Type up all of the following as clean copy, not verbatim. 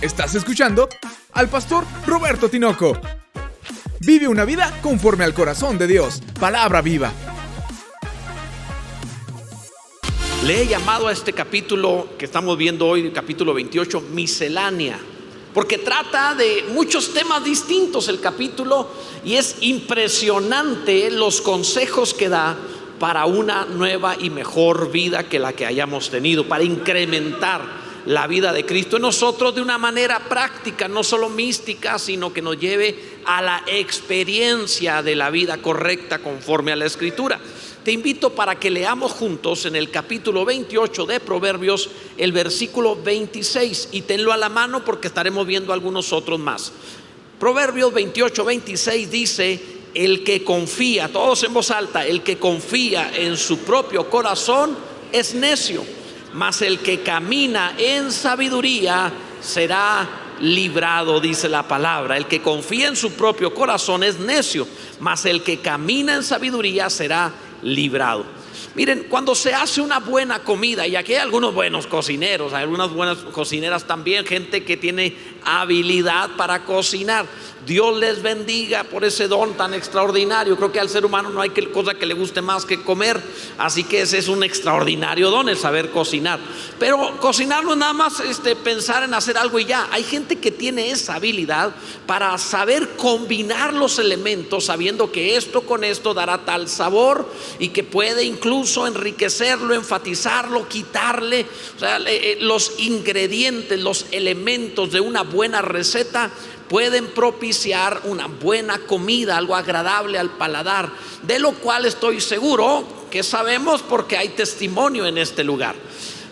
Estás escuchando al pastor Roberto Tinoco. Vive una vida conforme al corazón de Dios. Palabra viva. Le he llamado a este capítulo que estamos viendo hoy, el capítulo 28, miscelánea, porque trata de muchos temas distintos el capítulo, y es impresionante los consejos que da para una nueva y mejor vida que la que hayamos tenido, para incrementar la vida de Cristo en nosotros de una manera práctica, no solo mística, sino que nos lleve a la experiencia de la vida correcta conforme a la Escritura. Te invito para que leamos juntos en el capítulo 28 de Proverbios el versículo 26, y tenlo a la mano porque estaremos viendo algunos otros más. Proverbios 28, 26 dice: el que confía, todos en voz alta, el que confía en su propio corazón es necio, mas el que camina en sabiduría será librado, dice la palabra. El que confía en su propio corazón es necio, mas el que camina en sabiduría será librado. Miren, cuando se hace una buena comida, y aquí hay algunos buenos cocineros, hay algunas buenas cocineras también, gente que tiene habilidad para cocinar. Dios les bendiga por ese don tan extraordinario. Creo que al ser humano no hay cosa que le guste más que comer, así que ese es un extraordinario don, el saber cocinar. Pero cocinar no es nada más pensar en hacer algo y ya. Hay gente que tiene esa habilidad para saber combinar los elementos, sabiendo que esto con esto dará tal sabor, y que puede incluso enriquecerlo, enfatizarlo, quitarle. O sea, los ingredientes, los elementos de una buena receta pueden propiciar una buena comida, algo agradable al paladar, de lo cual estoy seguro que sabemos porque hay testimonio en este lugar.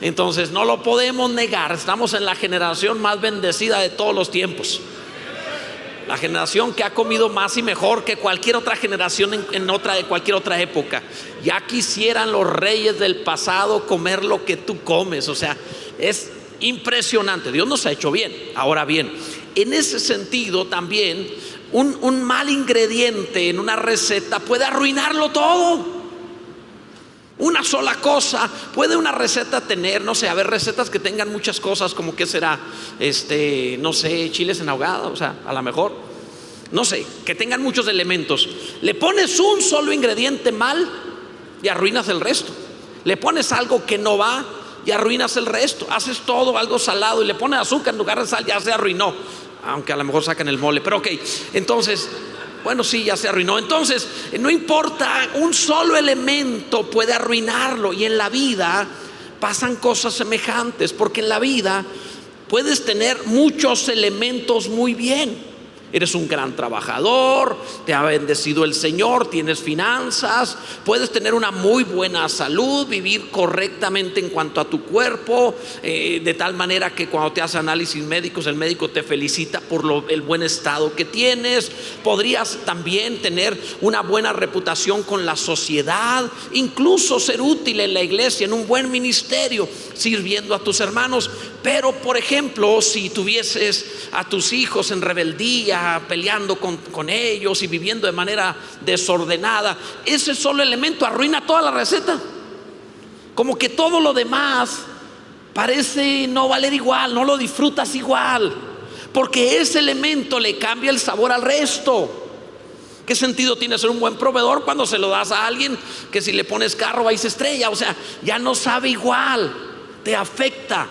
Entonces no lo podemos negar. Estamos en la generación más bendecida de todos los tiempos, la generación que ha comido más y mejor que cualquier otra generación de cualquier otra época. Ya quisieran los reyes del pasado comer lo que tú comes. O sea, es impresionante. Dios nos ha hecho bien. Ahora bien, en ese sentido también un mal ingrediente en una receta puede arruinarlo todo. Una sola cosa puede una receta tener, no sé, haber recetas que tengan muchas cosas, como que será, no sé, chiles en ahogada, o sea, a lo mejor, no sé, que tengan muchos elementos. Le pones un solo ingrediente mal y arruinas el resto. Le pones algo que no va y arruinas el resto. Haces todo algo salado y le pones azúcar en lugar de sal, ya se arruinó. Aunque a lo mejor sacan el mole, pero ok, entonces, bueno, sí, ya se arruinó. Entonces, no importa, un solo elemento puede arruinarlo. Y en la vida pasan cosas semejantes, porque en la vida puedes tener muchos elementos muy bien. Eres un gran trabajador, te ha bendecido el Señor, tienes finanzas, puedes tener una muy buena salud, vivir correctamente en cuanto a tu cuerpo, de tal manera que cuando te hace análisis médicos, el médico te felicita por el buen estado que tienes. Podrías también tener una buena reputación con la sociedad, incluso ser útil en la iglesia, en un buen ministerio, sirviendo a tus hermanos. Pero, por ejemplo, si tuvieses a tus hijos en rebeldía, peleando con ellos y viviendo de manera desordenada, ese solo elemento arruina toda la receta. Como que todo lo demás parece no valer igual, no lo disfrutas igual, porque ese elemento le cambia el sabor al resto. ¿Qué sentido tiene ser un buen proveedor cuando se lo das a alguien que si le pones carro va y se estrella? O sea, ya no sabe igual, te afecta.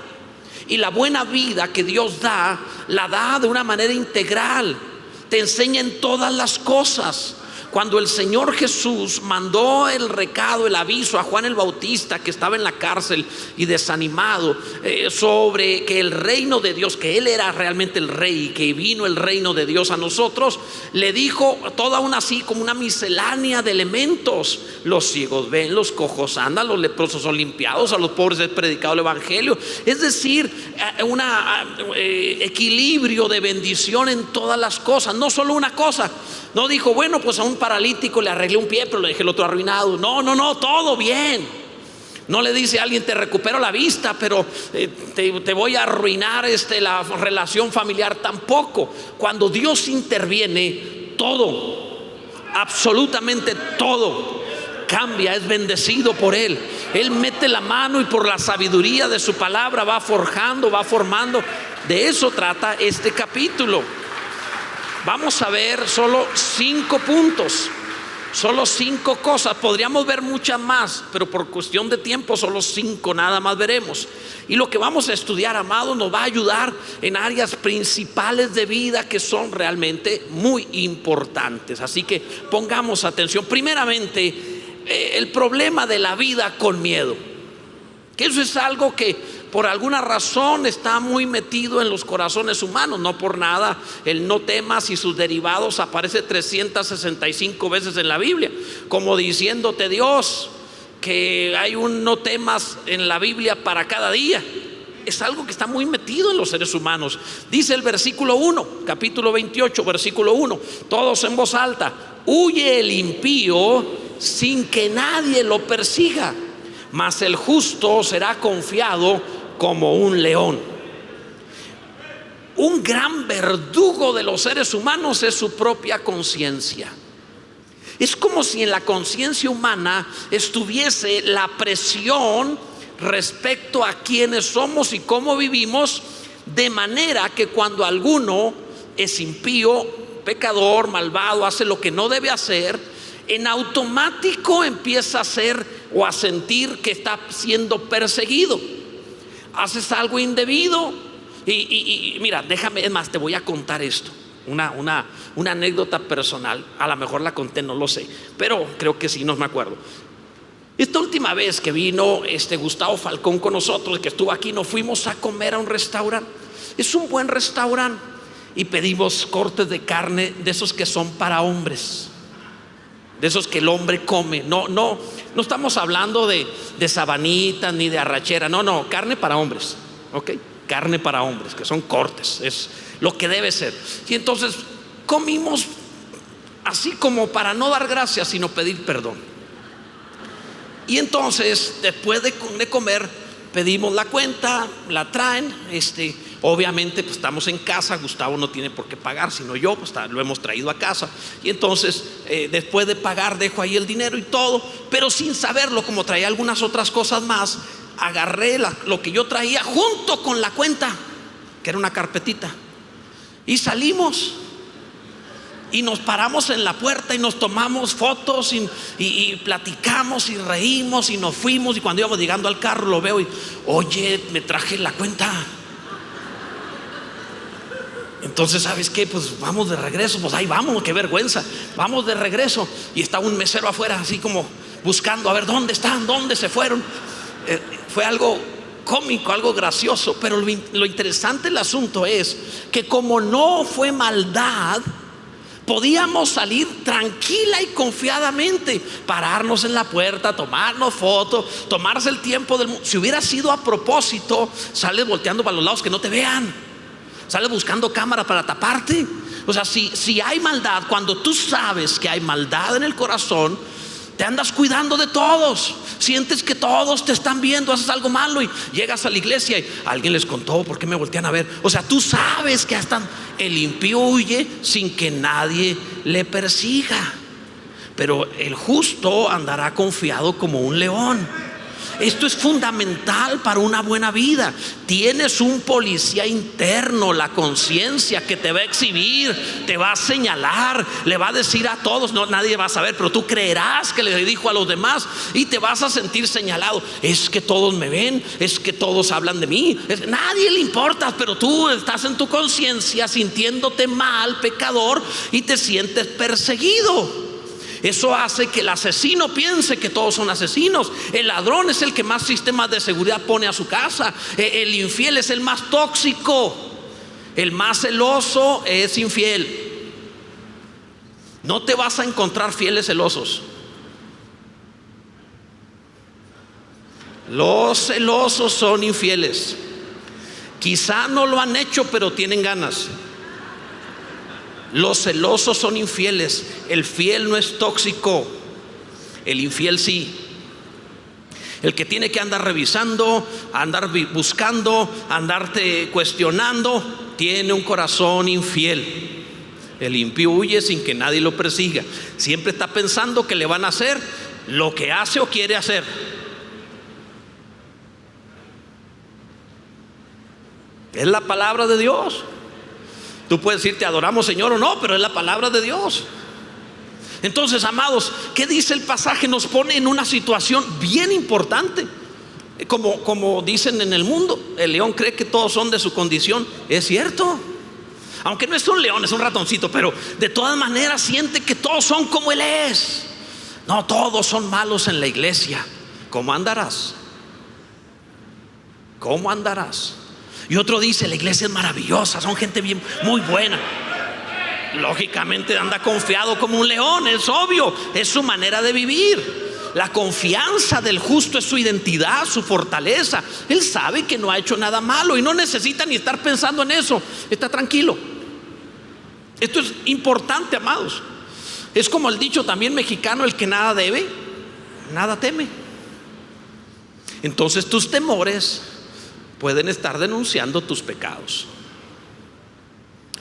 Y la buena vida que Dios da, la da de una manera integral. Te enseña en todas las cosas. Cuando el Señor Jesús mandó el recado, el aviso a Juan el Bautista, que estaba en la cárcel y desanimado, sobre que el reino de Dios, que Él era realmente el rey, que vino el reino de Dios a nosotros, le dijo toda una así como una miscelánea de elementos. Los ciegos ven, los cojos andan, los leprosos son limpiados, a los pobres es predicado el evangelio. Es decir, un equilibrio de bendición en todas las cosas, no solo una cosa. No dijo, bueno, pues a un paralítico le arreglé un pie, pero le dejé el otro arruinado. No, todo bien. No le dice a alguien, te recupero la vista, pero te voy a arruinar la relación familiar. Tampoco. Cuando Dios interviene, todo, absolutamente todo, cambia, es bendecido por Él. Él mete la mano y por la sabiduría de su palabra va forjando, va formando. De eso trata este capítulo. Vamos a ver solo 5 puntos, solo 5 cosas. Podríamos ver muchas más, pero por cuestión de tiempo solo 5 nada más veremos. Y lo que vamos a estudiar, amados, nos va a ayudar en áreas principales de vida que son realmente muy importantes. Así que pongamos atención. Primeramente, el problema de la vida con miedo. Que eso es algo que por alguna razón está muy metido en los corazones humanos. No por nada el no temas y sus derivados aparece 365 veces en la Biblia, como diciéndote Dios que hay un no temas en la Biblia para cada día. Es algo que está muy metido en los seres humanos. Dice el versículo 1, capítulo 28, versículo 1, todos en voz alta: huye el impío sin que nadie lo persiga, mas el justo será confiado como un león. Un gran verdugo de los seres humanos es su propia conciencia. Es como si en la conciencia humana estuviese la presión respecto a quiénes somos y cómo vivimos, de manera que cuando alguno es impío, pecador, malvado, hace lo que no debe hacer, en automático empieza a hacer o a sentir que está siendo perseguido. Haces algo indebido y mira, déjame, es más, te voy a contar esto, una anécdota personal. A lo mejor la conté, no lo sé, pero creo que sí, no me acuerdo. Esta última vez que vino Gustavo Falcón con nosotros, que estuvo aquí, nos fuimos a comer a un restaurante. Es un buen restaurante y pedimos cortes de carne de esos que son para hombres, de esos que el hombre come. No estamos hablando de sabanitas ni de arrachera. No, carne para hombres, ¿ok? Carne para hombres, que son cortes, es lo que debe ser. Y entonces comimos así como para no dar gracias, sino pedir perdón. Y entonces después de comer pedimos la cuenta, la traen. Obviamente pues estamos en casa, Gustavo no tiene por qué pagar, sino yo, pues lo hemos traído a casa. Y entonces después de pagar dejo ahí el dinero y todo, pero sin saberlo, como traía algunas otras cosas más, agarré lo que yo traía junto con la cuenta, que era una carpetita, y salimos y nos paramos en la puerta y nos tomamos fotos y platicamos y reímos y nos fuimos. Y cuando íbamos llegando al carro lo veo y: oye, me traje la cuenta. Entonces, ¿sabes qué? Pues vamos de regreso. Pues ahí vamos, qué vergüenza. Vamos de regreso y está un mesero afuera así como buscando a ver dónde están, dónde se fueron. Fue algo cómico, algo gracioso. Pero lo interesante del asunto es que como no fue maldad, podíamos salir tranquila y confiadamente, pararnos en la puerta, tomarnos fotos, tomarse el tiempo del mundo. Si hubiera sido a propósito, sales volteando para los lados que no te vean, sales buscando cámara para taparte. O sea, si hay maldad, cuando tú sabes que hay maldad en el corazón, te andas cuidando de todos. Sientes que todos te están viendo, haces algo malo y llegas a la iglesia y alguien les contó: ¿por qué me voltean a ver? O sea, tú sabes que hasta el impío huye sin que nadie le persiga, pero el justo andará confiado como un león. Esto es fundamental para una buena vida. Tienes un policía interno, la conciencia, que te va a exhibir, te va a señalar, le va a decir a todos, no, nadie va a saber, pero tú creerás que le dijo a los demás y te vas a sentir señalado. Es que todos me ven, es que todos hablan de mí, nadie le importa, pero tú estás en tu conciencia sintiéndote mal, pecador, y te sientes perseguido. Eso hace que el asesino piense que todos son asesinos. El ladrón es el que más sistemas de seguridad pone a su casa. El infiel es el más tóxico. El más celoso es infiel. No te vas a encontrar fieles celosos. Los celosos son infieles. Quizá no lo han hecho, pero tienen ganas. Los celosos son infieles. El fiel no es tóxico, el infiel sí. El que tiene que andar revisando, andar buscando, andarte cuestionando, tiene un corazón infiel. El impío huye sin que nadie lo persiga. Siempre está pensando que le van a hacer lo que hace o quiere hacer. Es la palabra de Dios. Tú puedes decir te adoramos Señor o no, pero es la palabra de Dios. Entonces, amados, ¿qué dice el pasaje? Nos pone en una situación bien importante. Como dicen en el mundo, el león cree que todos son de su condición. Es cierto, aunque no es un león, es un ratoncito, pero de todas maneras siente que todos son como él es. No, todos son malos en la iglesia. ¿Cómo andarás? ¿Cómo andarás? Y otro dice, la iglesia es maravillosa, son gente bien, muy buena. Lógicamente anda confiado como un león, es obvio, es su manera de vivir. La confianza del justo es su identidad, su fortaleza. Él sabe que no ha hecho nada malo y no necesita ni estar pensando en eso. Está tranquilo. Esto es importante, amados. Es como el dicho también mexicano, el que nada debe, nada teme. Entonces tus temores pueden estar denunciando tus pecados.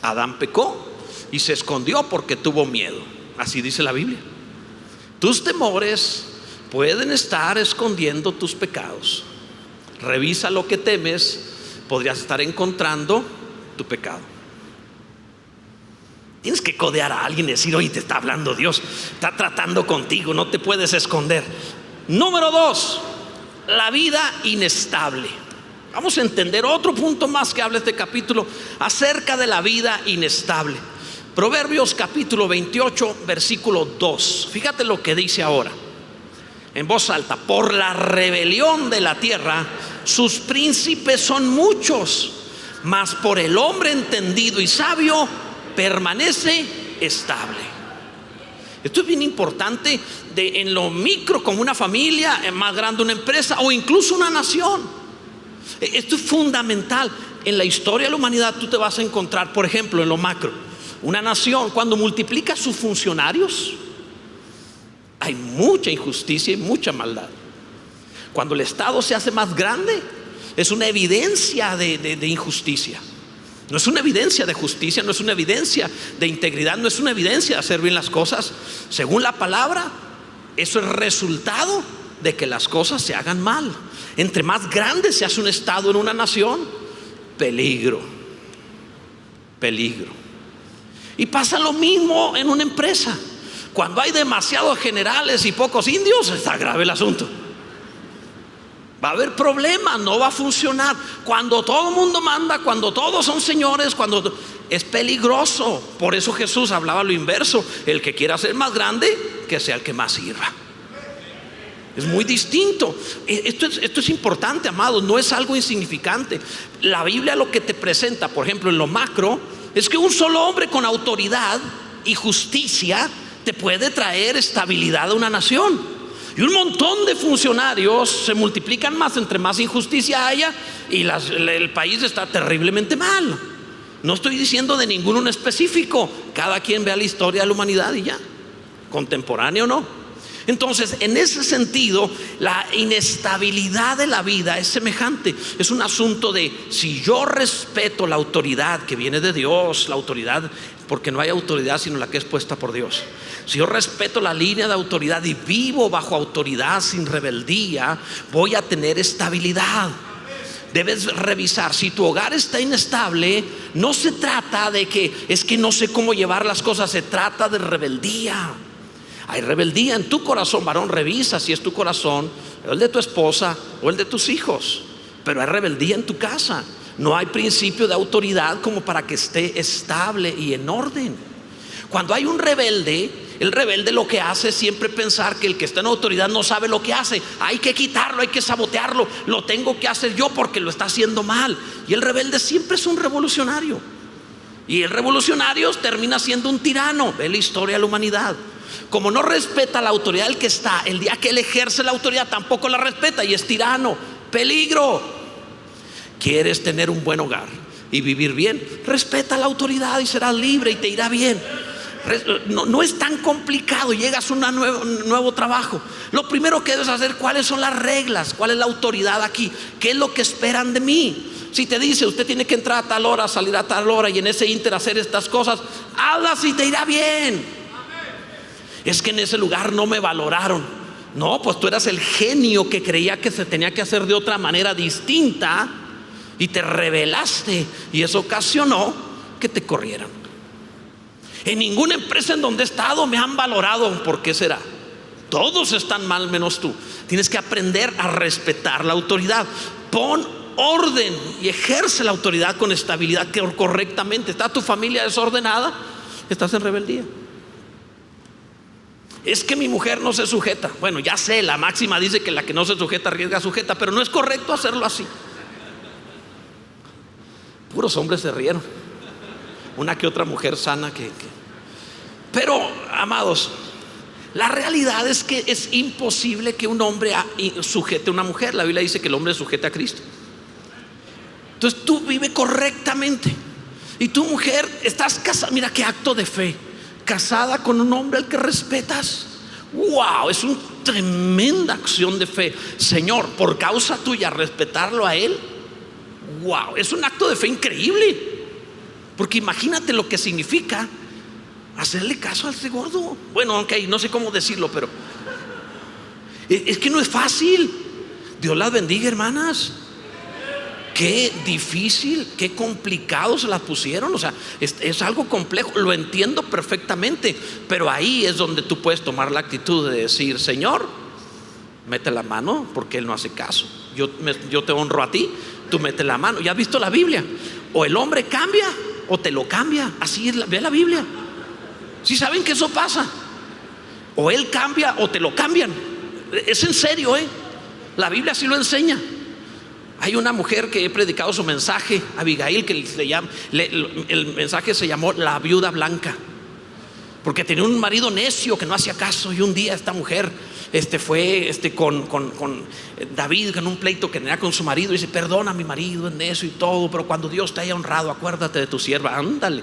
Adán pecó y se escondió porque tuvo miedo. Así dice la Biblia. Tus temores pueden estar escondiendo tus pecados. Revisa lo que temes, podrías estar encontrando tu pecado. Tienes que codear a alguien y decir, oye, te está hablando Dios, está tratando contigo, no te puedes esconder. Número 2, la vida inestable. Vamos a entender otro punto más que habla este capítulo acerca de la vida inestable. Proverbios capítulo 28, versículo 2. Fíjate lo que dice ahora en voz alta: por la rebelión de la tierra sus príncipes son muchos, mas por el hombre entendido y sabio permanece estable. Esto es bien importante en lo micro, como una familia, más grande una empresa o incluso una nación. Esto es fundamental. En la historia de la humanidad tú te vas a encontrar, por ejemplo, en lo macro, una nación cuando multiplica sus funcionarios, hay mucha injusticia y mucha maldad. Cuando el Estado se hace más grande, es una evidencia de injusticia. No es una evidencia de justicia, no es una evidencia de integridad, no es una evidencia de hacer bien las cosas. Según la palabra, eso es resultado de que las cosas se hagan mal. Entre más grande se hace un Estado en una nación, peligro. Y pasa lo mismo en una empresa. Cuando hay demasiados generales y pocos indios, está grave el asunto. Va a haber problemas, no va a funcionar. Cuando todo el mundo manda, cuando todos son señores, es peligroso. Por eso Jesús hablaba lo inverso: el que quiera ser más grande, que sea el que más sirva. Es muy distinto. Esto es importante, amados, no es algo insignificante. La Biblia lo que te presenta, por ejemplo, en lo macro, es que un solo hombre con autoridad y justicia te puede traer estabilidad a una nación. Y un montón de funcionarios se multiplican más entre más injusticia haya, y el país está terriblemente mal. No estoy diciendo de ninguno en específico. Cada quien vea la historia de la humanidad y ya, contemporáneo o no. Entonces, en ese sentido, la inestabilidad de la vida es semejante. Es un asunto de, si yo respeto la autoridad que viene de Dios, la autoridad, porque no hay autoridad sino la que es puesta por Dios. Si yo respeto la línea de autoridad y vivo bajo autoridad sin rebeldía, voy a tener estabilidad. Debes revisar. Si tu hogar está inestable, no se trata de que es que no sé cómo llevar las cosas, se trata de rebeldía. Hay rebeldía en tu corazón, varón. Revisa si es tu corazón, o el de tu esposa o el de tus hijos. Pero hay rebeldía en tu casa. No hay principio de autoridad como para que esté estable y en orden. Cuando hay un rebelde, el rebelde lo que hace es siempre pensar que el que está en autoridad no sabe lo que hace. Hay que quitarlo, hay que sabotearlo. Lo tengo que hacer yo porque lo está haciendo mal. Y el rebelde siempre es un revolucionario. Y el revolucionario termina siendo un tirano. Ve la historia de la humanidad. Como no respeta la autoridad del que está, el día que él ejerce la autoridad tampoco la respeta y es tirano. Peligro. ¿Quieres tener un buen hogar y vivir bien? Respeta la autoridad y serás libre y te irá bien. No es tan complicado. Llegas a un nuevo trabajo, lo primero que debes hacer, ¿cuáles son las reglas? ¿Cuál es la autoridad aquí? ¿Qué es lo que esperan de mí? Si te dice, usted tiene que entrar a tal hora, salir a tal hora, y en ese ínter hacer estas cosas, hazlas y te irá bien. Es que en ese lugar no me valoraron. No, pues tú eras el genio que creía que se tenía que hacer de otra manera distinta, y te rebelaste, y eso ocasionó que te corrieran. En ninguna empresa en donde he estado me han valorado. ¿Por qué será? Todos están mal menos tú. Tienes que aprender a respetar la autoridad. Pon orden y ejerce la autoridad con estabilidad, correctamente. ¿Está tu familia desordenada? Estás en rebeldía. Es que mi mujer no se sujeta. Bueno, ya sé, la máxima dice que la que no se sujeta arriesga sujeta, pero no es correcto hacerlo así. Puros hombres se rieron. Una que otra mujer sana Pero, amados, la realidad es que es imposible que un hombre sujete a una mujer. La Biblia dice que el hombre sujete a Cristo. Entonces tú vive correctamente. Y tu mujer, estás casada, mira qué acto de fe, casada con un hombre al que respetas. Wow, es una tremenda acción de fe. Señor, por causa tuya, respetarlo a él. Wow, es un acto de fe increíble. Porque imagínate lo que significa hacerle caso a ese gordo. Bueno, ok, no sé cómo decirlo, pero es que no es fácil. Dios las bendiga, hermanas. Qué difícil, qué complicado se las pusieron. O sea, es algo complejo, lo entiendo perfectamente. Pero ahí es donde tú puedes tomar la actitud de decir: Señor, mete la mano, porque él no hace caso. Yo te honro a ti, tú mete la mano. ¿Ya has visto la Biblia? O el hombre cambia o te lo cambia. Así es, ve la Biblia. Si saben que eso pasa, o él cambia o te lo cambian. Es en serio, la Biblia así lo enseña. Hay una mujer que he predicado su mensaje, Abigail, que el mensaje se llamó La Viuda Blanca, porque tenía un marido necio que no hacía caso. Y un día esta mujer fue con David en un pleito que tenía con su marido, y dice: perdona, mi marido es necio y todo, pero cuando Dios te haya honrado, acuérdate de tu sierva. Ándale.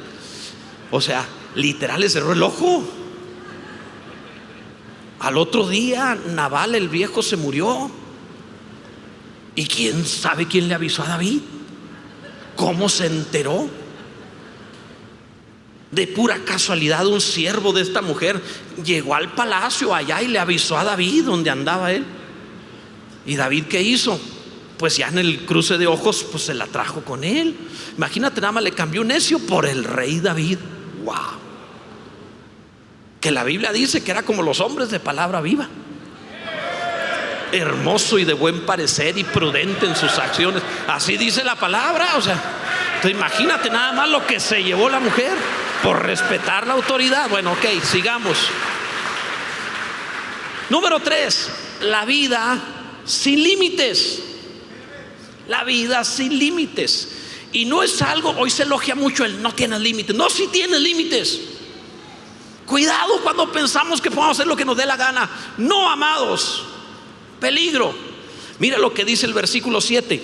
O sea, literal le cerró el ojo. Al otro día Nabal el viejo se murió. ¿Y quién sabe quién le avisó a David? ¿Cómo se enteró? De pura casualidad, un siervo de esta mujer llegó al palacio allá y le avisó a David dónde andaba él. ¿Y David qué hizo? Pues ya en el cruce de ojos, pues se la trajo con él. Imagínate, nada más le cambió un necio por el rey David. Wow. Que la Biblia dice que era como los hombres de palabra viva, hermoso y de buen parecer y prudente en sus acciones. Así dice la palabra. O sea, entonces imagínate nada más lo que se llevó la mujer por respetar la autoridad. Bueno, ok, sigamos. Número 3, la vida sin límites. La vida sin límites. Y no es algo, hoy se elogia mucho el no tienes límites. No, sí tienes límites. Cuidado cuando pensamos que podemos hacer lo que nos dé la gana. No, amados, peligro. Mira lo que dice el versículo 7: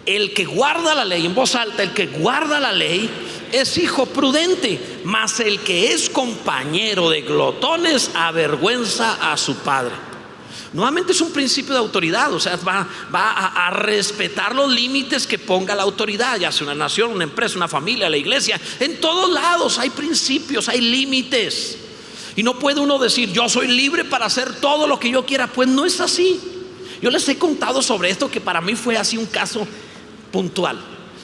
el que guarda la ley, en voz alta, el que guarda la ley es hijo prudente, mas el que es compañero de glotones avergüenza a su padre. Nuevamente es un principio de autoridad. O sea, va a respetar los límites que ponga la autoridad, ya sea una nación, una empresa, una familia, la iglesia. En todos lados hay principios, hay límites. Y no puede uno decir: yo soy libre para hacer todo lo que yo quiera. Pues no es así. Yo les he contado sobre esto, que para mí fue así un caso puntual.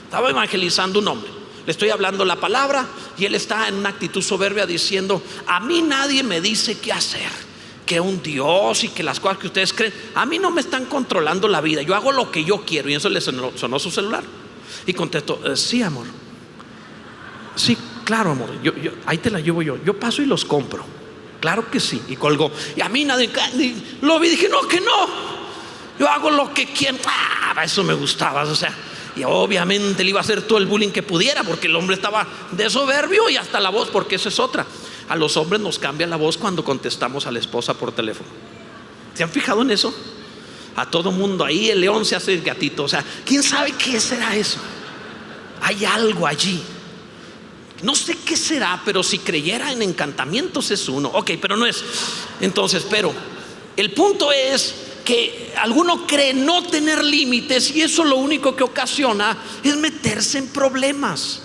Estaba evangelizando un hombre, le estoy hablando la palabra, y él está en una actitud soberbia diciendo: a mí nadie me dice qué hacer, que un Dios y que las cosas que ustedes creen, a mí no me están controlando la vida, yo hago lo que yo quiero. Y eso le sonó su celular y contestó: sí, amor, sí, claro, amor, yo ahí te la llevo yo paso y los compro, claro que sí. Y colgó. Y a mí nadie, lo vi y dije: no, que no, yo hago lo que quiero. Eso me gustaba. O sea, y obviamente le iba a hacer todo el bullying que pudiera, porque el hombre estaba de soberbio, y hasta la voz, porque esa es otra. A los hombres nos cambia la voz cuando contestamos a la esposa por teléfono. ¿Se han fijado en eso? A todo mundo ahí el león se hace el gatito. O sea, ¿quién sabe qué será eso? Hay algo allí. No sé qué será, pero si creyera en encantamientos es uno. Ok, pero no es. Entonces, pero el punto es que alguno cree no tener límites, y eso lo único que ocasiona es meterse en problemas.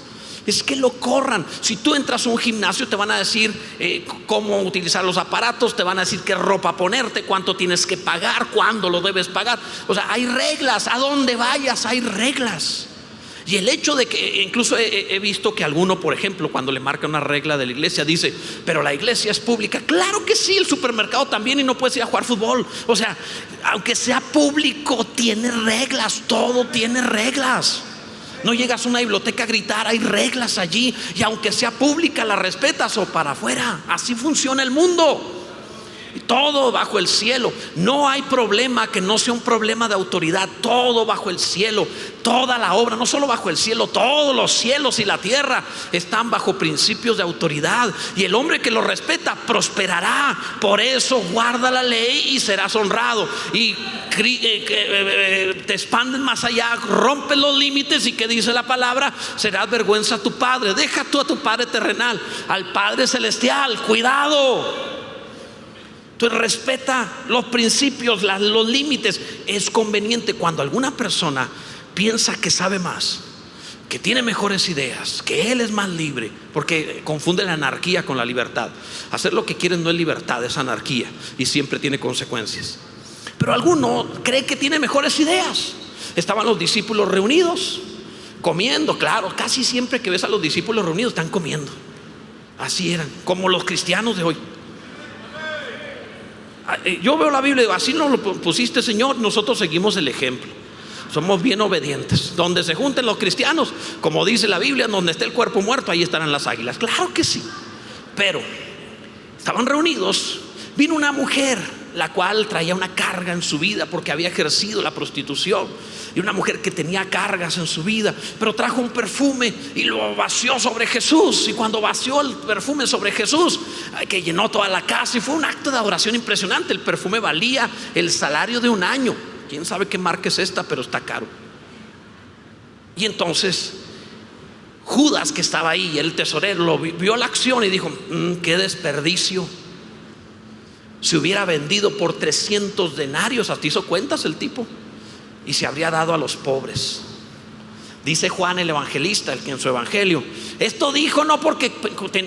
Es que lo corran. Si tú entras a un gimnasio, te van a decir cómo utilizar los aparatos, te van a decir qué ropa ponerte, cuánto tienes que pagar, cuándo lo debes pagar. O sea, hay reglas. A donde vayas hay reglas. Y el hecho de que incluso he visto que alguno, por ejemplo, cuando le marca una regla de la iglesia, dice, pero la iglesia es pública. Claro que sí, el supermercado también, y no puedes ir a jugar fútbol. O sea, aunque sea público, tiene reglas, todo tiene reglas. No llegas a una biblioteca a gritar, hay reglas allí. Y aunque sea pública, la respetas o para afuera. Así funciona el mundo. Todo bajo el cielo. No hay problema que no sea un problema de autoridad. Todo bajo el cielo, toda la obra, no solo bajo el cielo, todos los cielos y la tierra están bajo principios de autoridad. Y el hombre que lo respeta prosperará. Por eso guarda la ley y serás honrado. Y te expandes más allá, rompes los límites. Y que dice la palabra, serás vergüenza a tu padre. Deja tú a tu padre terrenal, al Padre celestial. Cuidado. Entonces respeta los principios, los límites. Es conveniente cuando alguna persona piensa que sabe más, que tiene mejores ideas, que él es más libre, porque confunde la anarquía con la libertad. Hacer lo que quieren no es libertad, es anarquía, y siempre tiene consecuencias. Pero alguno cree que tiene mejores ideas. Estaban los discípulos reunidos comiendo. Claro, casi siempre que ves a los discípulos reunidos están comiendo. Así eran, como los cristianos de hoy. Yo veo la Biblia y digo, así nos lo pusiste, Señor. Nosotros seguimos el ejemplo, somos bien obedientes. Donde se junten los cristianos, como dice la Biblia, donde esté el cuerpo muerto, ahí estarán las águilas. Claro que sí. Pero estaban reunidos. Vino una mujer, la cual traía una carga en su vida porque había ejercido la prostitución. Y una mujer que tenía cargas en su vida, pero trajo un perfume y lo vació sobre Jesús. Y cuando vació el perfume sobre Jesús, que llenó toda la casa, y fue un acto de adoración impresionante. El perfume valía el salario de un año. Quién sabe qué marca es esta, pero está caro. Y entonces Judas, que estaba ahí, el tesorero, lo vio la acción y dijo, qué desperdicio. Se hubiera vendido por 300 denarios. Hasta hizo cuentas el tipo, y se habría dado a los pobres. Dice Juan el evangelista, el que en su evangelio, esto dijo no porque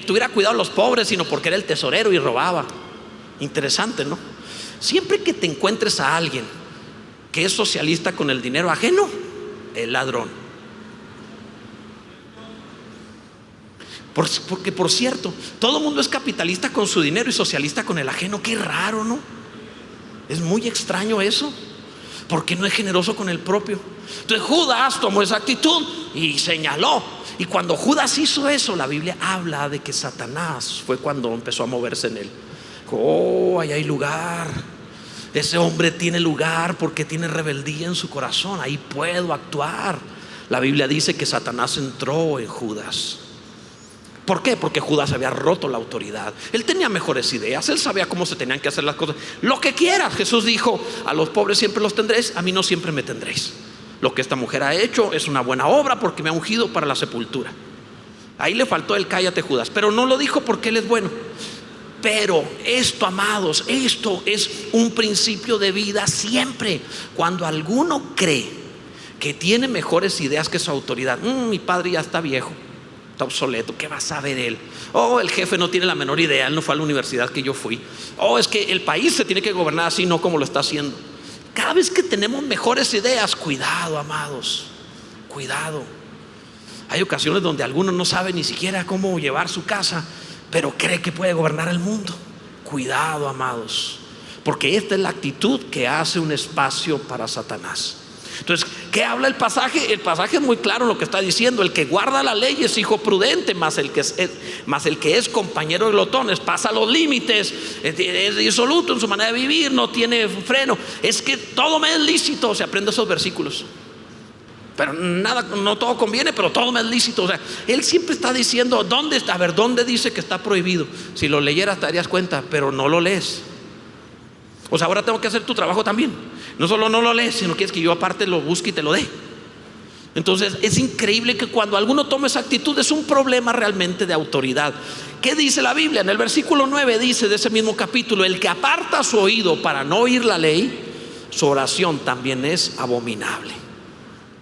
tuviera cuidado a los pobres, sino porque era el tesorero y robaba. Interesante, ¿no? Siempre que te encuentres a alguien que es socialista con el dinero ajeno, el ladrón. Porque por cierto, todo el mundo es capitalista con su dinero y socialista con el ajeno. Qué raro, ¿no? Es muy extraño eso. Porque no es generoso con el propio. Entonces Judas tomó esa actitud y señaló. Y cuando Judas hizo eso, la Biblia habla de que Satanás fue cuando empezó a moverse en él. Oh, ahí hay lugar. Ese hombre tiene lugar porque tiene rebeldía en su corazón. Ahí puedo actuar. La Biblia dice que Satanás entró en Judas. ¿Por qué? Porque Judas había roto la autoridad. Él tenía mejores ideas, él sabía cómo se tenían que hacer las cosas. Lo que quieras, Jesús dijo, a los pobres siempre los tendréis, a mí no siempre me tendréis. Lo que esta mujer ha hecho es una buena obra porque me ha ungido para la sepultura. Ahí le faltó el cállate, Judas, pero no lo dijo porque él es bueno. Pero esto, amados, esto es un principio de vida siempre. Cuando alguno cree que tiene mejores ideas que su autoridad, mi padre ya está viejo, está obsoleto, ¿qué va a saber él? Oh, el jefe no tiene la menor idea, él no fue a la universidad que yo fui. Oh, es que el país se tiene que gobernar así, no como lo está haciendo. Cada vez que tenemos mejores ideas, cuidado, amados, cuidado. Hay ocasiones donde alguno no sabe ni siquiera cómo llevar su casa, pero cree que puede gobernar el mundo. Cuidado, amados, porque esta es la actitud que hace un espacio para Satanás. Entonces, ¿qué habla el pasaje? El pasaje es muy claro lo que está diciendo. El que guarda la ley es hijo prudente, mas el que es compañero de glotones pasa los límites, es disoluto en su manera de vivir, no tiene freno. Es que todo me es lícito. Se aprende esos versículos, pero nada, no todo conviene, pero todo me es lícito. O sea, él siempre está diciendo, ¿dónde está? A ver, ¿dónde dice que está prohibido? Si lo leyeras te darías cuenta, pero no lo lees. O sea, ahora tengo que hacer tu trabajo también. No solo no lo lees, sino quieres que yo aparte lo busque y te lo dé. Entonces es increíble que cuando alguno toma esa actitud es un problema realmente de autoridad. ¿Qué dice la Biblia? En el versículo 9 dice de ese mismo capítulo, el que aparta su oído para no oír la ley, su oración también es abominable.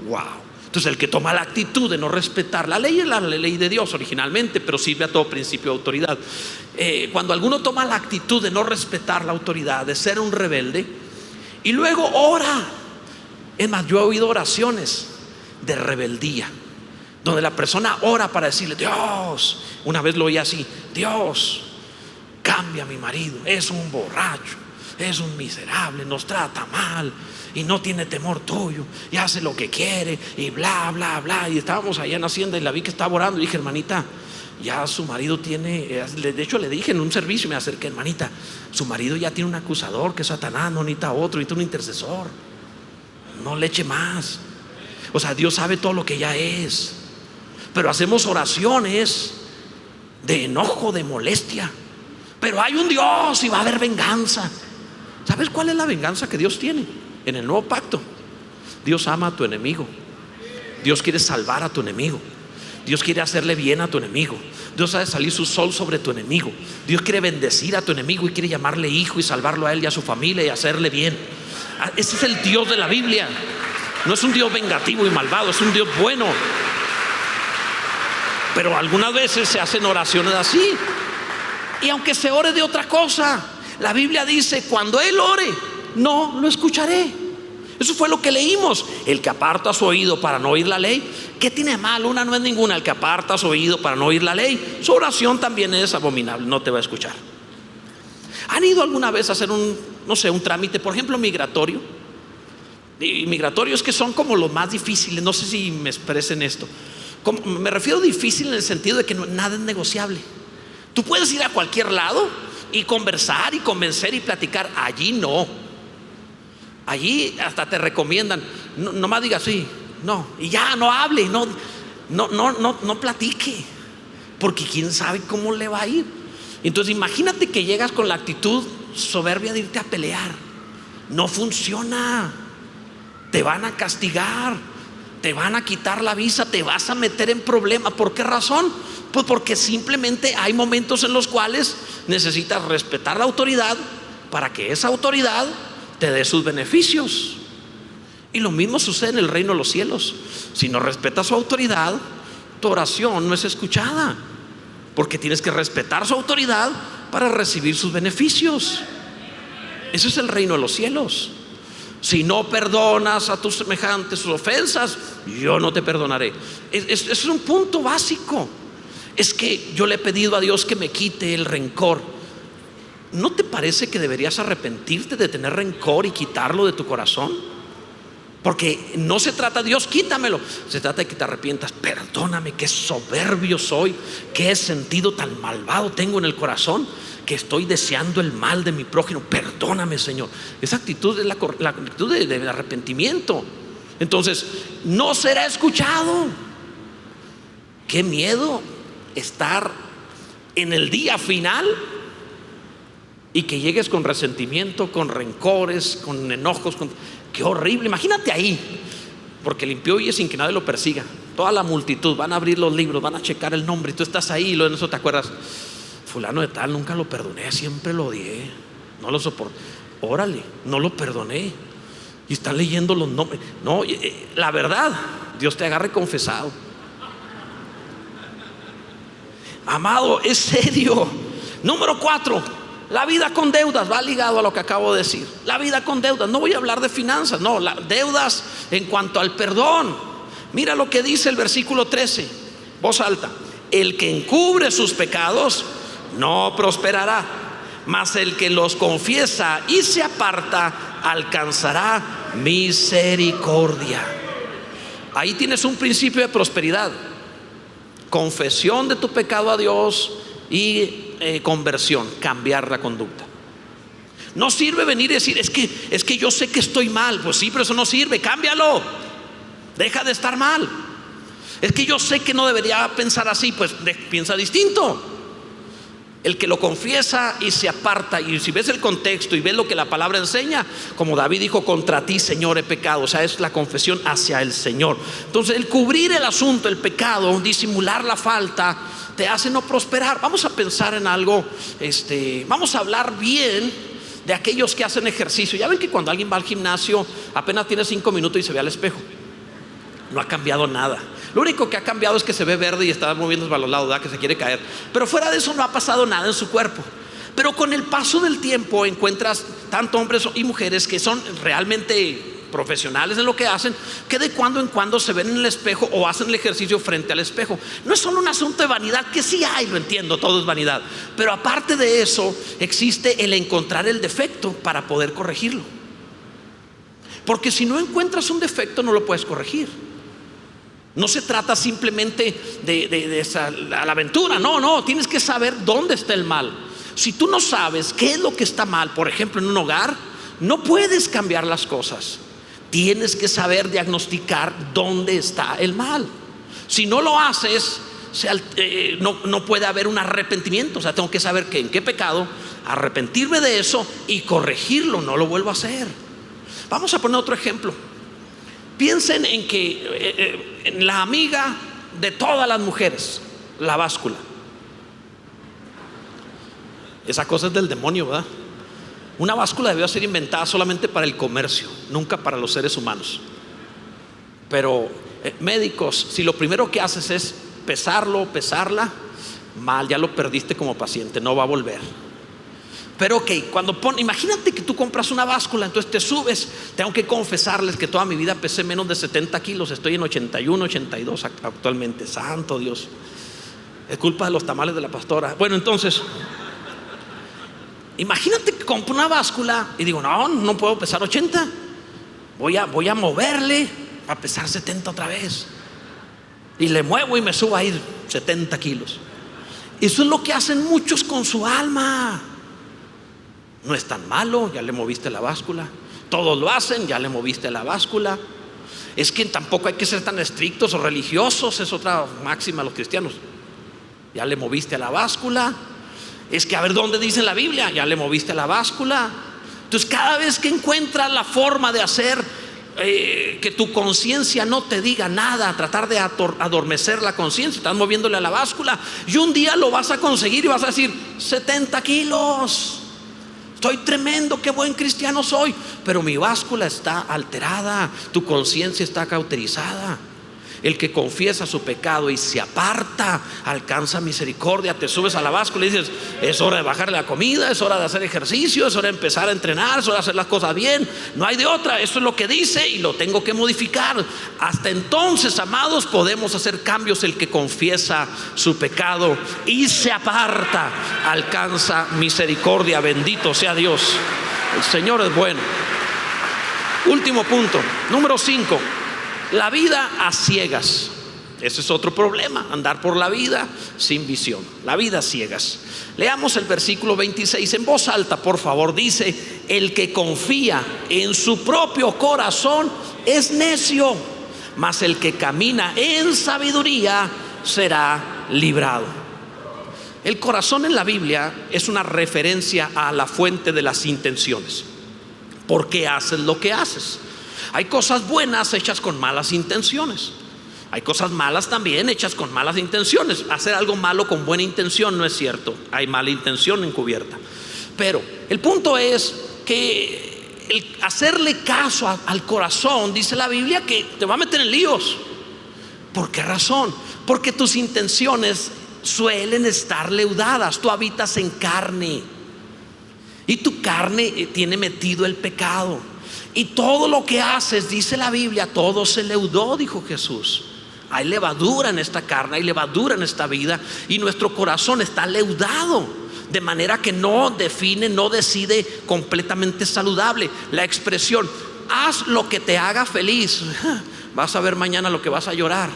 Wow. Entonces el que toma la actitud de no respetar la ley, es la ley de Dios originalmente, pero sirve a todo principio de autoridad. Cuando alguno toma la actitud de no respetar la autoridad, de ser un rebelde, y luego ora. Es más, yo he oído oraciones de rebeldía. donde la persona ora para decirle: Dios, una vez lo oí así: Dios, cambia a mi marido, es un borracho, es un miserable, nos trata mal y no tiene temor tuyo y hace lo que quiere y bla, bla, bla. Y estábamos allá en Hacienda y la vi que estaba orando y dije: hermanita, ya su marido tiene, de hecho le dije en un servicio, me acerqué: hermanita, su marido ya tiene un acusador que es Satanás, no necesita otro, necesita un intercesor, no le eche más. O sea, Dios sabe todo lo que ella es, pero hacemos oraciones de enojo, de molestia. Pero hay un Dios y va a haber venganza. ¿Sabes cuál es la venganza que Dios tiene en el nuevo pacto? Dios ama a tu enemigo. Dios quiere salvar a tu enemigo. Dios quiere hacerle bien a tu enemigo. Dios hace salir su sol sobre tu enemigo. Dios quiere bendecir a tu enemigo y quiere llamarle hijo y salvarlo a él y a su familia y hacerle bien. Ese es el Dios de la Biblia. No es un Dios vengativo y malvado, es un Dios bueno. Pero algunas veces se hacen oraciones así. Y aunque se ore de otra cosa, la Biblia dice: cuando él ore, no lo escucharé. Eso fue lo que leímos. El que aparta su oído para no oír la ley, ¿qué tiene mal? Una no es ninguna. El que aparta su oído para no oír la ley, su oración también es abominable, no te va a escuchar. ¿Han ido alguna vez a hacer un trámite, por ejemplo, migratorio? Y migratorios que son como los más difíciles. No sé si me expresen esto. Me refiero difícil en el sentido de que nada es negociable. Tú puedes ir a cualquier lado y conversar y convencer y platicar. Allí no. Allí hasta te recomiendan: no más diga sí, no, y ya no hable, no platique, porque quién sabe cómo le va a ir. Entonces imagínate que llegas con la actitud soberbia de irte a pelear. No funciona. Te van a castigar, te van a quitar la visa, te vas a meter en problemas. ¿Por qué razón? Pues porque simplemente hay momentos en los cuales necesitas respetar la autoridad para que esa autoridad te dé sus beneficios. Y lo mismo sucede en el reino de los cielos. Si no respetas su autoridad, tu oración no es escuchada, porque tienes que respetar su autoridad para recibir sus beneficios. Eso es el reino de los cielos. Si no perdonas a tus semejantes sus ofensas, yo no te perdonaré. Es un punto básico. Es que yo le he pedido a Dios que me quite el rencor. ¿No te parece que deberías arrepentirte de tener rencor y quitarlo de tu corazón? Porque no se trata: Dios, quítamelo. Se trata de que te arrepientas. Perdóname, qué soberbio soy, qué sentido tan malvado tengo en el corazón, que estoy deseando el mal de mi prójimo. Perdóname, Señor. Esa actitud es la actitud de arrepentimiento. Entonces no será escuchado. Qué miedo estar en el día final y que llegues con resentimiento, con rencores, con enojos, qué horrible. Imagínate ahí, porque el impío huye sin que nadie lo persiga. Toda la multitud van a abrir los libros, van a checar el nombre, y tú estás ahí y luego en eso te acuerdas: fulano de tal, nunca lo perdoné, siempre lo odié, no lo soporté. Órale, no lo perdoné. Y están leyendo los nombres. No, la verdad, Dios te agarre confesado. Amado, es serio. Número 4, la vida con deudas. Va ligado a lo que acabo de decir. La vida con deudas. No voy a hablar de finanzas, no, deudas en cuanto al perdón. Mira lo que dice el versículo 13, voz alta: el que encubre sus pecados no prosperará, mas el que los confiesa y se aparta alcanzará misericordia. Ahí tienes un principio de prosperidad: confesión de tu pecado a Dios y conversión, cambiar la conducta. No sirve venir y decir: es que yo sé que estoy mal. Pues sí, pero eso no sirve. Cámbialo, deja de estar mal. Es que yo sé que no debería pensar así. Pues piensa distinto. El que lo confiesa y se aparta, y si ves el contexto y ves lo que la palabra enseña, como David dijo: contra ti, Señor, he pecado. O sea, es la confesión hacia el Señor. Entonces el cubrir el asunto, el pecado, disimular la falta, te hace no prosperar. Vamos a pensar en algo, vamos a hablar bien de aquellos que hacen ejercicio. Ya ven que cuando alguien va al gimnasio apenas tiene 5 minutos y se ve al espejo. No ha cambiado nada. Lo único que ha cambiado es que se ve verde y está moviéndose para los lados, ¿verdad? Que se quiere caer. Pero fuera de eso no ha pasado nada en su cuerpo. Pero con el paso del tiempo encuentras tanto hombres y mujeres que son realmente profesionales en lo que hacen, que de cuando en cuando se ven en el espejo o hacen el ejercicio frente al espejo. No es solo un asunto de vanidad, que sí hay, lo entiendo, todo es vanidad, pero aparte de eso existe el encontrar el defecto para poder corregirlo, porque si no encuentras un defecto no lo puedes corregir. No se trata simplemente de a la aventura, no, tienes que saber dónde está el mal. Si tú no sabes qué es lo que está mal, por ejemplo en un hogar, no puedes cambiar las cosas. Tienes que saber diagnosticar dónde está el mal. Si no lo haces, no puede haber un arrepentimiento. O sea, tengo que saber en qué pecado, arrepentirme de eso y corregirlo, no lo vuelvo a hacer. Vamos a poner otro ejemplo. Piensen en que en la amiga de todas las mujeres, la báscula. Esa cosa es del demonio, ¿verdad? Una báscula debió ser inventada solamente para el comercio, nunca para los seres humanos. Pero médicos, si lo primero que haces es pesarla, mal, ya lo perdiste como paciente, no va a volver. Pero imagínate que tú compras una báscula, entonces te subes. Tengo que confesarles que toda mi vida pesé menos de 70 kilos, estoy en 81, 82 actualmente. Santo Dios, es culpa de los tamales de la pastora. Bueno, entonces imagínate que compro una báscula y digo, no puedo pesar 80, voy a moverle a pesar 70 otra vez, y le muevo y me subo a ir 70 kilos. Eso es lo que hacen muchos con su alma. No es tan malo, ya le moviste la báscula. Todos lo hacen, ya le moviste la báscula. Es que tampoco hay que ser tan estrictos o religiosos, es otra máxima de los cristianos. Ya le moviste a la báscula. Es que a ver dónde dice en la Biblia, ya le moviste a la báscula. Entonces cada vez que encuentras la forma de hacer que tu conciencia no te diga nada, tratar de adormecer la conciencia, estás moviéndole a la báscula, y un día lo vas a conseguir y vas a decir 70 kilos. Estoy tremendo, qué buen cristiano soy, pero mi báscula está alterada, tu conciencia está cauterizada. El que confiesa su pecado y se aparta alcanza misericordia. Te subes a la báscula y dices, es hora de bajarle la comida, es hora de hacer ejercicio, es hora de empezar a entrenar, es hora de hacer las cosas bien. No hay de otra, eso es lo que dice y lo tengo que modificar. Hasta entonces, amados, podemos hacer cambios. El que confiesa su pecado y se aparta alcanza misericordia. Bendito sea Dios. El Señor es bueno. Último punto, número 5. La vida a ciegas. Ese es otro problema, andar por la vida sin visión. La vida a ciegas. Leamos el versículo 26 en voz alta, por favor. Dice: el que confía en su propio corazón es necio, mas el que camina en sabiduría será librado. El corazón en la Biblia es una referencia a la fuente de las intenciones. ¿Por qué haces lo que haces? Hay cosas buenas hechas con malas intenciones. Hay cosas malas también hechas con malas intenciones. Hacer algo malo con buena intención no es cierto. Hay mala intención encubierta. Pero el punto es que el hacerle caso al corazón, dice la Biblia, que te va a meter en líos. ¿Por qué razón? Porque tus intenciones suelen estar leudadas. Tú habitas en carne y tu carne tiene metido el pecado. Y todo lo que haces, dice la Biblia, todo se leudó, dijo Jesús. Hay levadura en esta carne, hay levadura en esta vida, y nuestro corazón está leudado, de manera que no define, no decide completamente saludable. La expresión, haz lo que te haga feliz, vas a ver mañana lo que vas a llorar.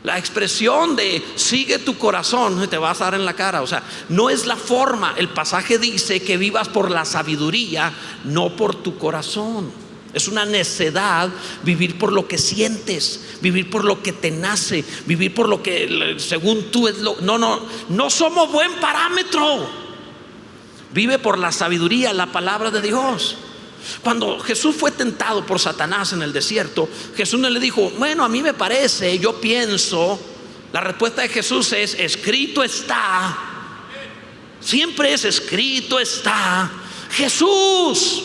La expresión de sigue tu corazón, te vas a dar en la cara. O sea, no es la forma. El pasaje dice que vivas por la sabiduría, no por tu corazón. Es una necedad vivir por lo que sientes, vivir por lo que te nace, vivir por lo que según tú es lo. No somos buen parámetro. Vive por la sabiduría, la palabra de Dios. Cuando Jesús fue tentado por Satanás en el desierto, Jesús no le dijo, bueno, a mí me parece, yo pienso. La respuesta de Jesús es, escrito está. Siempre es escrito está. Jesús,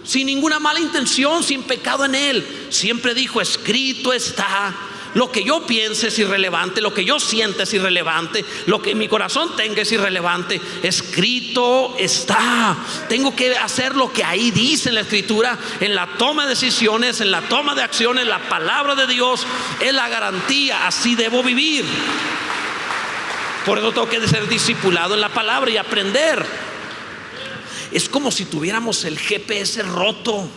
sin ninguna mala intención, sin pecado en él, siempre dijo, escrito está. lo que yo piense es irrelevante, lo que yo sienta es irrelevante, lo que mi corazón tenga es irrelevante. Escrito está. Tengo que hacer lo que ahí dice en la escritura, en la toma de decisiones, en la toma de acciones. La palabra de Dios es la garantía. Así debo vivir. Por eso tengo que ser discipulado en la palabra y aprender. Es como si tuviéramos el GPS roto.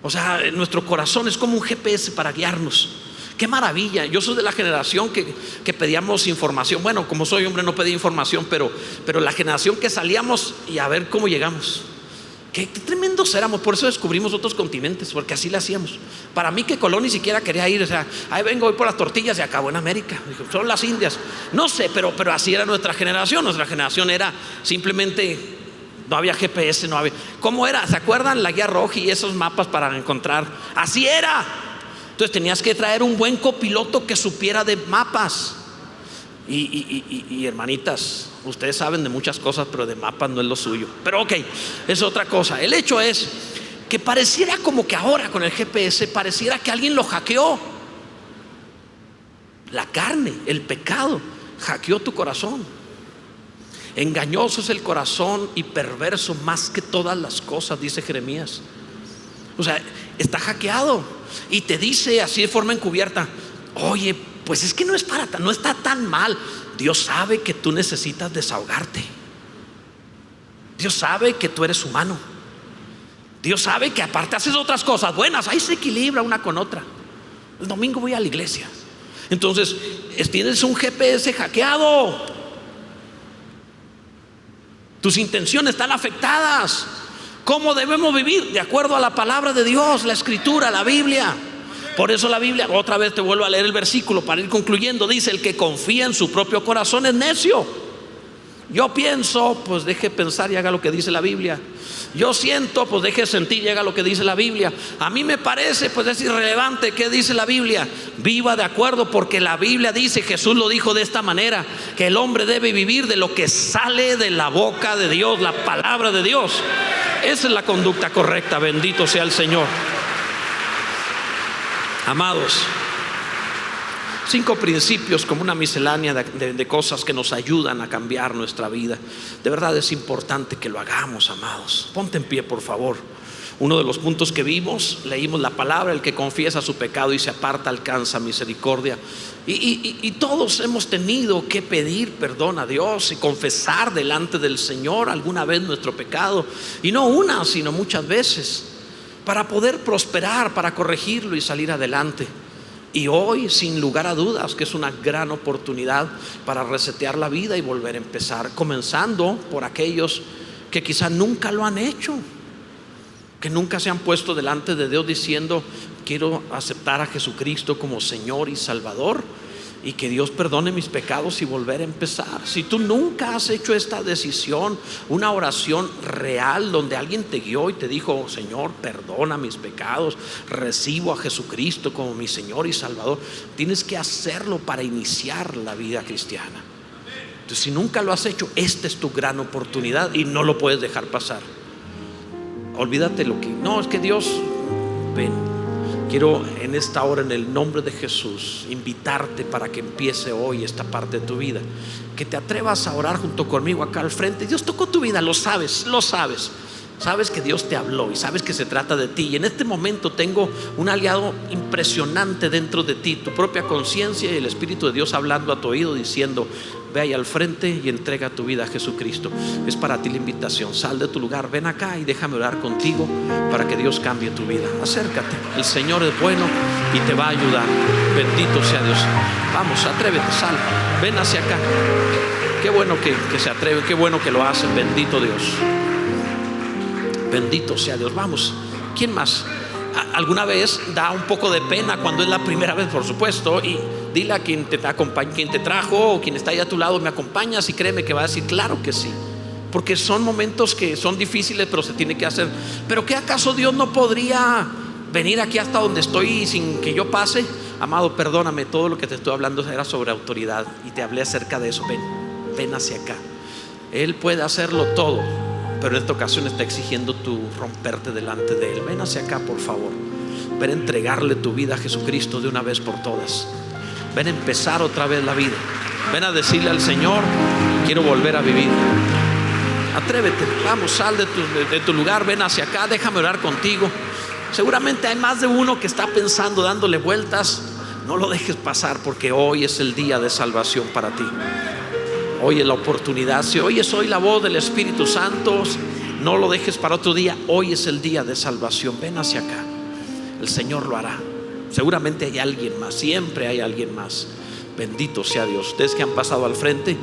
O sea, nuestro corazón es como un GPS para guiarnos. Qué maravilla. Yo soy de la generación que pedíamos información. Bueno, como soy hombre no pedí información, pero la generación que salíamos y a ver cómo llegamos. Qué tremendos éramos. Por eso descubrimos otros continentes, porque así lo hacíamos. Para mí que Colón ni siquiera quería ir. O sea, ahí vengo, voy por las tortillas y acabo en América. Dijo, son las Indias. No sé, pero así era nuestra generación. Nuestra generación era simplemente... No había GPS, no había. ¿Cómo era? ¿Se acuerdan? La guía roja y esos mapas para encontrar. Así era. Entonces tenías que traer un buen copiloto que supiera de mapas. Y hermanitas, ustedes saben de muchas cosas, pero de mapas no es lo suyo. Pero ok, es otra cosa. El hecho es que pareciera como que ahora con el GPS pareciera que alguien lo hackeó. La carne, el pecado, hackeó tu corazón. Engañoso es el corazón y perverso más que todas las cosas, dice Jeremías. O sea, está hackeado y te dice así de forma encubierta: oye, pues es que no está tan mal. Dios sabe que tú necesitas desahogarte. Dios sabe que tú eres humano. Dios sabe que aparte haces otras cosas buenas. Ahí se equilibra una con otra. El domingo voy a la iglesia. Entonces tienes un GPS hackeado. Tus intenciones están afectadas. ¿Cómo debemos vivir? De acuerdo a la palabra de Dios, la escritura, la Biblia. Por eso la Biblia, otra vez te vuelvo a leer el versículo para ir concluyendo. Dice: el que confía en su propio corazón es necio. Yo pienso, pues deje pensar y haga lo que dice la Biblia. Yo siento, pues deje sentir y haga lo que dice la Biblia. A mí me parece, pues es irrelevante qué dice la Biblia. Viva de acuerdo, porque la Biblia dice, Jesús lo dijo de esta manera, que el hombre debe vivir de lo que sale de la boca de Dios, la palabra de Dios. Esa es la conducta correcta. Bendito sea el Señor. Amados, 5 principios como una miscelánea de cosas que nos ayudan a cambiar nuestra vida. De verdad es importante que lo hagamos, amados. Ponte en pie, por favor. Uno de los puntos que leímos la palabra: el que confiesa su pecado y se aparta alcanza misericordia. Y todos hemos tenido que pedir perdón a Dios y confesar delante del Señor alguna vez nuestro pecado. Y no una, sino muchas veces, para poder prosperar, para corregirlo y salir adelante. Y hoy, sin lugar a dudas, que es una gran oportunidad para resetear la vida y volver a empezar, comenzando por aquellos que quizá nunca lo han hecho, que nunca se han puesto delante de Dios diciendo: quiero aceptar a Jesucristo como Señor y Salvador, y que Dios perdone mis pecados y volver a empezar. Si tú nunca has hecho esta decisión, una oración real donde alguien te guió y te dijo: Señor, perdona mis pecados, recibo a Jesucristo como mi Señor y Salvador, tienes que hacerlo para iniciar la vida cristiana. Entonces, si nunca lo has hecho, esta es tu gran oportunidad y no lo puedes dejar pasar. Olvídate es que Dios, ven. Quiero en esta hora, en el nombre de Jesús, invitarte para que empiece hoy esta parte de tu vida, que te atrevas a orar junto conmigo acá al frente. Dios tocó tu vida, lo sabes. Sabes que Dios te habló y sabes que se trata de ti. Y en este momento tengo un aliado impresionante dentro de ti, tu propia conciencia y el Espíritu de Dios hablando a tu oído diciendo: ve ahí al frente y entrega tu vida a Jesucristo. Es para ti la invitación. Sal de tu lugar, ven acá y déjame orar contigo para que Dios cambie tu vida. Acércate, el Señor es bueno y te va a ayudar. Bendito sea Dios. Vamos, atrévete, sal, ven hacia acá. Qué bueno que se atreven, qué bueno que lo hacen. Bendito Dios. Bendito sea Dios. Vamos, ¿quién más? Alguna vez da un poco de pena cuando es la primera vez, por supuesto, y dile a quien te acompaña, quien te trajo o quien está ahí a tu lado: ¿me acompañas? Y créeme que va a decir: claro que sí, porque son momentos que son difíciles, pero se tiene que hacer. ¿Pero qué acaso Dios no podría venir aquí hasta donde estoy sin que yo pase? Amado, perdóname, todo lo que te estoy hablando era sobre autoridad y te hablé acerca de eso. Ven hacia acá. Él puede hacerlo todo, pero en esta ocasión está exigiendo tu romperte delante de Él. Ven hacia acá, por favor. ven a entregarle tu vida a Jesucristo de una vez por todas. Ven a empezar otra vez la vida. Ven a decirle al Señor: quiero volver a vivir. Atrévete, vamos, sal de tu lugar, ven hacia acá, déjame orar contigo. Seguramente hay más de uno que está pensando, dándole vueltas. No lo dejes pasar, porque hoy es el día de salvación para ti. Hoy es la oportunidad. Si oyes hoy la voz del Espíritu Santo, no lo dejes para otro día. Hoy es el día de salvación. Ven hacia acá, el Señor lo hará. Seguramente hay alguien más, siempre hay alguien más. Bendito sea Dios. Ustedes que han pasado al frente,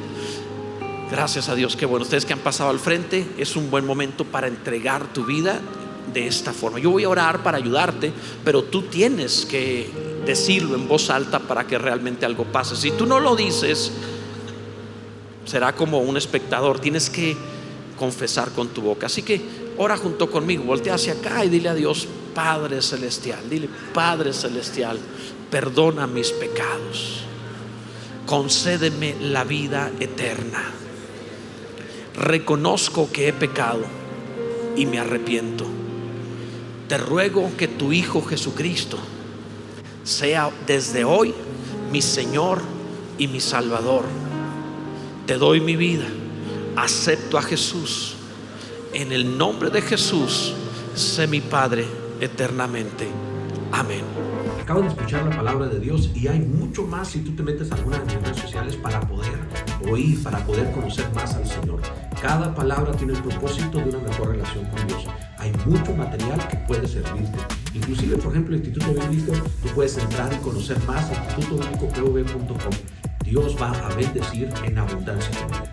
gracias a Dios, qué bueno. Ustedes que han pasado al frente, es un buen momento para entregar tu vida de esta forma. Yo voy a orar para ayudarte, pero tú tienes que decirlo en voz alta para que realmente algo pase. Si tú no lo dices, será como un espectador. Tienes que confesar con tu boca. Así que ora junto conmigo, voltea hacia acá y dile a Dios: Padre Celestial, dile: Padre Celestial, perdona mis pecados, concédeme la vida eterna. Reconozco que he pecado y me arrepiento. Te ruego que tu Hijo Jesucristo sea desde hoy mi Señor y mi Salvador. Te doy mi vida, acepto a Jesús. En el nombre de Jesús, sé mi Padre eternamente. Amén. Acabas de escuchar la palabra de Dios, y hay mucho más si tú te metes a algunas de mis redes sociales para poder oír, para poder conocer más al Señor. Cada palabra tiene el propósito de una mejor relación con Dios. Hay mucho material que puede servirte. Inclusive, por ejemplo, el Instituto Bíblico, tú puedes entrar y conocer más en institutobiblicopv.com. Dios va a bendecir en abundancia con él.